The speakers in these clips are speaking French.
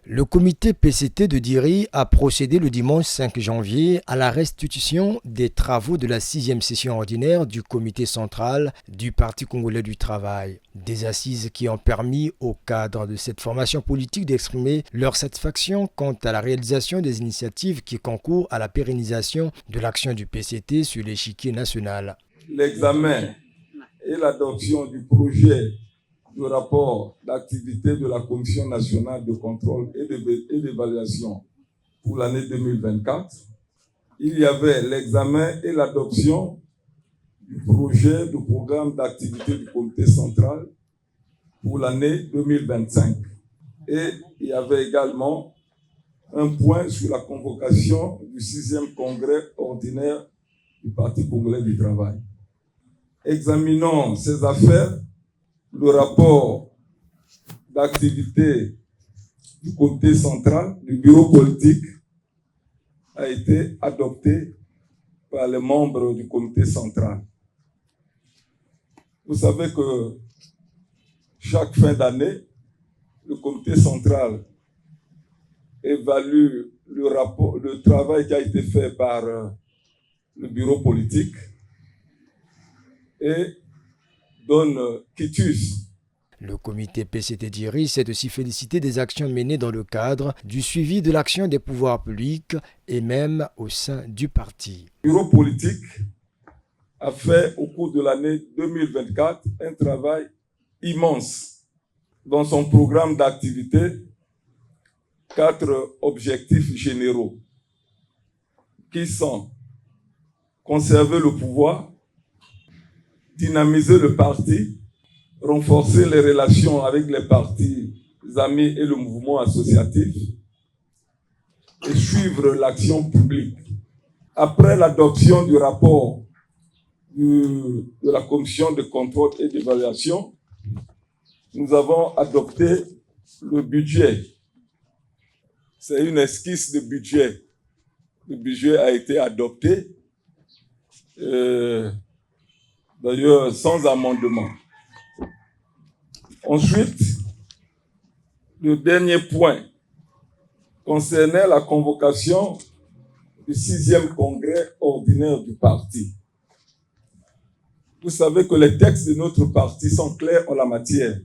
Le comité PCT de Diri a procédé le dimanche 5 janvier à la restitution des travaux de la 6e session ordinaire du comité central du Parti congolais du travail. Des assises qui ont permis aux cadres de cette formation politique d'exprimer leur satisfaction quant à la réalisation des initiatives qui concourent à la pérennisation de l'action du PCT sur l'échiquier national. L'examen et l'adoption du projet de rapport d'activité de la Commission nationale de contrôle et d'évaluation pour l'année 2024. Il y avait l'examen et l'adoption du projet de programme d'activité du comité central pour l'année 2025. Et il y avait également un point sur la convocation du 6e congrès ordinaire du Parti congolais du travail. Examinons ces affaires. Le rapport d'activité du comité central, du bureau politique, a été adopté par les membres du comité central. Vous savez que chaque fin d'année, le comité central évalue le travail qui a été fait par le bureau politique et donne quitus. Le comité PCT Diri s'est aussi félicité des actions menées dans le cadre du suivi de l'action des pouvoirs publics et même au sein du parti. Le bureau politique a fait au cours de l'année 2024 un travail immense dans son programme d'activité, 4 objectifs généraux qui sont conserver le pouvoir, dynamiser le parti, renforcer les relations avec les partis amis et le mouvement associatif et suivre l'action publique. Après l'adoption du rapport de la commission de contrôle et d'évaluation, nous avons adopté le budget. C'est une esquisse de budget. Le budget a été adopté. D'ailleurs, sans amendement. Ensuite, le dernier point concernait la convocation du 6e congrès ordinaire du parti. Vous savez que les textes de notre parti sont clairs en la matière.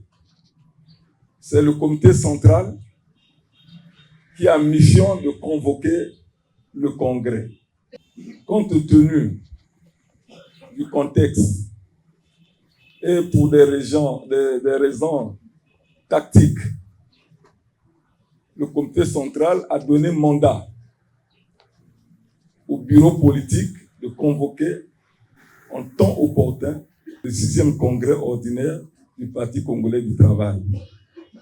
C'est le comité central qui a mission de convoquer le congrès. Compte tenu du contexte et pour des raisons tactiques, le comité central a donné mandat au bureau politique de convoquer en temps opportun le 6e congrès ordinaire du Parti congolais du travail.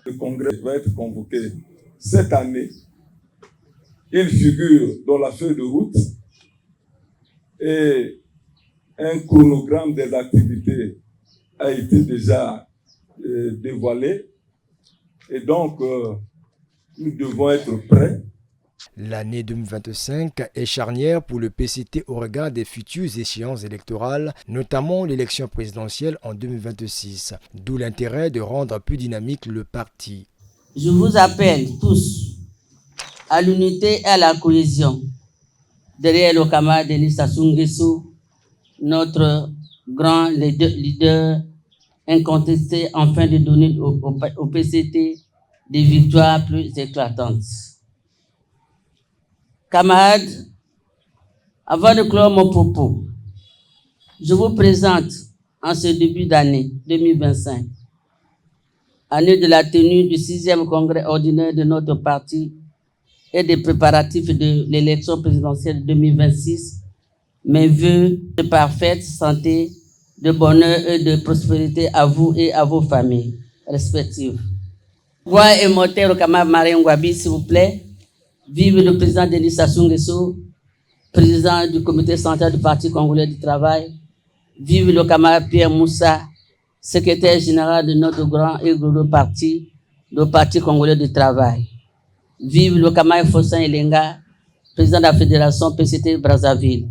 Le congrès va être convoqué cette année. Il figure dans la feuille de route et un chronogramme des activités a été déjà dévoilé et donc nous devons être prêts. L'année 2025 est charnière pour le PCT au regard des futures échéances électorales, notamment l'élection présidentielle en 2026, d'où l'intérêt de rendre plus dynamique le parti. Je vous appelle tous à l'unité et à la cohésion derrière le camarade Denis Sassou Nguesso, notre grand leader incontesté, afin de donner au PCT des victoires plus éclatantes. Camarades, avant de clore mon propos, je vous présente en ce début d'année 2025, année de la tenue du 6e congrès ordinaire de notre parti et des préparatifs de l'élection présidentielle de 2026, mes vœux de parfaite santé, de bonheur et de prospérité à vous et à vos familles respectives. Voix et moteur au camarade Marien Ngouabi, s'il vous plaît. Vive le président Denis Sassou Nguesso, président du comité central du Parti congolais du travail. Vive le camarade Pierre Moussa, secrétaire général de notre grand et glorieux parti, le Parti congolais du travail. Vive le camarade Fossin Elenga, président de la fédération PCT Brazzaville.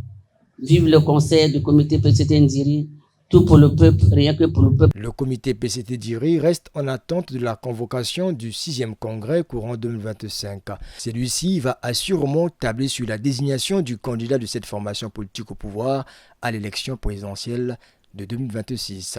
Vive le conseil du comité PCT Ndiri, tout pour le peuple, rien que pour le peuple. Le comité PCT d'Iri reste en attente de la convocation du 6e congrès courant 2025. Celui-ci va assurément tabler sur la désignation du candidat de cette formation politique au pouvoir à l'élection présidentielle de 2026.